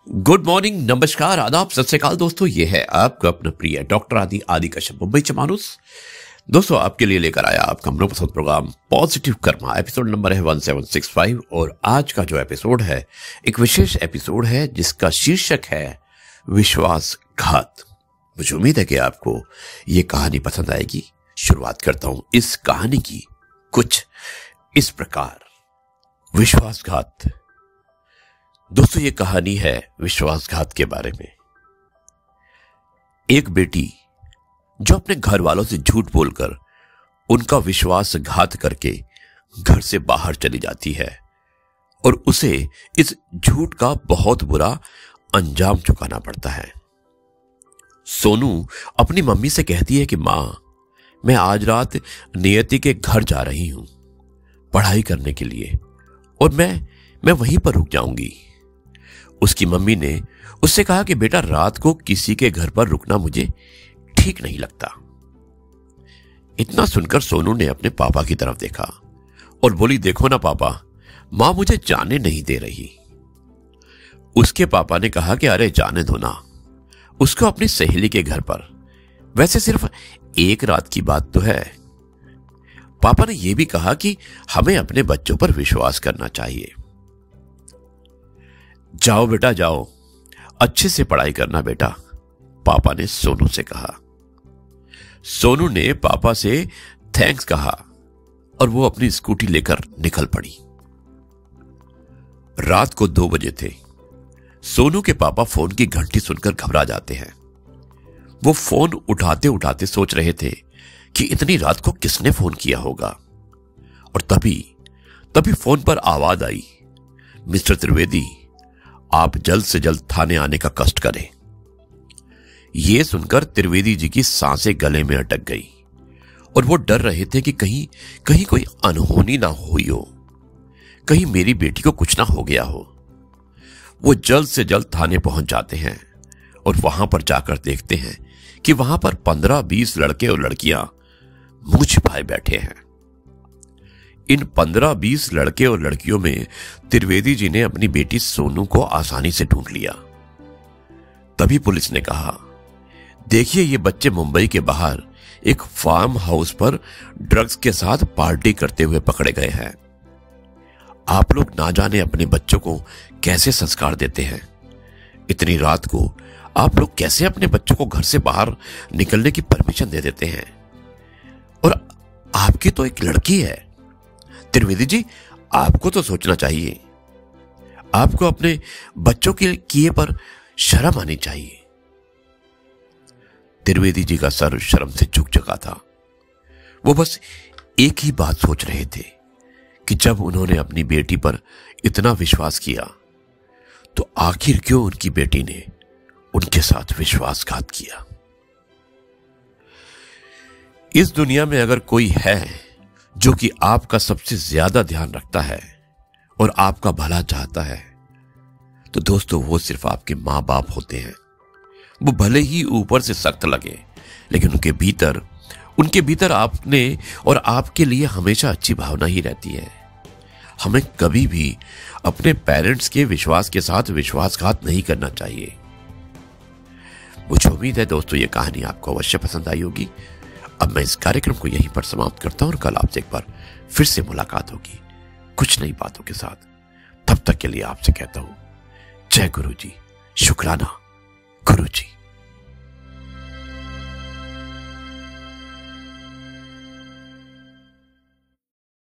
Good morning, नमस्कार, आदाब, सत श्री अकाल दोस्तों। ये है आपका अपना प्रिय डॉक्टर आदि कश्यप मुंबई से मानुस। दोस्तों आपके लिए लेकर आया आपका मनोपसंद programme positive karma. Episode number है 1765 और आज का जो एपिसोड है एक विशेष एपिसोड है जिसका शीर्षक है विश्वासघात। मुझे उम्मीद है कि आपको ये कहानी पसंद आएगी। शुरुआत करता हूं इस कहानी की कुछ इस प्रकार। विश्वासघात। दोस्तों ये कहानी है विश्वासघात के बारे में। एक बेटी जो अपने घर वालों से झूठ बोलकर उनका विश्वासघात करके घर से बाहर चली जाती है और उसे इस झूठ का बहुत बुरा अंजाम चुकाना पड़ता है। सोनू अपनी मम्मी से कहती है कि मां, मैं आज रात नियति के घर जा रही हूं पढ़ाई करने के लिए और मैं वहीं पर रुक जाऊंगी। उसकी मम्मी ने उससे कहा कि बेटा, रात को किसी के घर पर रुकना मुझे ठीक नहीं लगता। इतना सुनकर सोनू ने अपने पापा की तरफ देखा और बोली, देखो ना पापा, मां मुझे जाने नहीं दे रही। उसके पापा ने कहा कि अरे जाने दो ना, उसको अपनी सहेली के घर पर, वैसे सिर्फ एक रात की बात तो है। पापा ने यह भी कहा कि हमें अपने बच्चों पर विश्वास करना चाहिए। जाओ बेटा जाओ, अच्छे से पढ़ाई करना बेटा, पापा ने सोनू से कहा। सोनू ने पापा से थैंक्स कहा और वो अपनी स्कूटी लेकर निकल पड़ी। रात को 2 बजे थे। सोनू के पापा फोन की घंटी सुनकर घबरा जाते हैं। वो फोन उठाते उठाते सोच रहे थे कि इतनी रात को किसने फोन किया होगा। और तभी फोन पर आवाज आई, मिस्टर त्रिवेदी, आप जल्द से जल्द थाने आने का कष्ट करें। यह सुनकर त्रिवेदी जी की सांसें गले में अटक गई और वो डर रहे थे कि कहीं कोई अनहोनी ना हुई हो, कहीं मेरी बेटी को कुछ ना हो गया हो। वो जल्द से जल्द थाने पहुंच जाते हैं और वहां पर जाकर देखते हैं कि वहां पर 15-20 लड़के और लड़कियां मुंह छिपाए बैठे हैं। इन 15-20 लड़के और लड़कियों में त्रिवेदी जी ने अपनी बेटी सोनू को आसानी से ढूंढ लिया। तभी पुलिस ने कहा, देखिए ये बच्चे मुंबई के बाहर एक फार्म हाउस पर ड्रग्स के साथ पार्टी करते हुए पकड़े गए हैं। आप लोग ना जाने अपने बच्चों को कैसे संस्कार देते हैं। इतनी रात को आप लोग कैसे अपने बच्चों को घर से बाहर निकलने की परमिशन दे देते हैं। और आपकी तो एक लड़की है। त्रिवेदी जी, आपको तो सोचना चाहिए। आपको अपने बच्चों के किए पर शर्म आनी चाहिए। त्रिवेदी जी का सर शर्म से झुक चुका था। वो बस एक ही बात सोच रहे थे कि जब उन्होंने अपनी बेटी पर इतना विश्वास किया तो आखिर क्यों उनकी बेटी ने उनके साथ विश्वासघात किया। इस दुनिया में अगर कोई है जो कि आपका सबसे ज्यादा ध्यान रखता है और आपका भला चाहता है, तो दोस्तों वो सिर्फ आपके मां बाप होते हैं। वो भले ही ऊपर से सख्त लगे, लेकिन उनके भीतर आपने और आपके लिए हमेशा अच्छी भावना ही रहती है। हमें कभी भी अपने पेरेंट्स के विश्वास के साथ विश्वासघात नहीं करना चाहिए। मुझे उम्मीद है दोस्तों ये कहानी आपको अवश्य पसंद आई होगी। अब मैं इस कार्यक्रम को यहीं पर समाप्त करता हूं और कल आपसे एक बार फिर से मुलाकात होगी कुछ नई बातों के साथ। तब तक के लिए आपसे कहता हूं, जय गुरु जी, शुक्राना गुरु जी।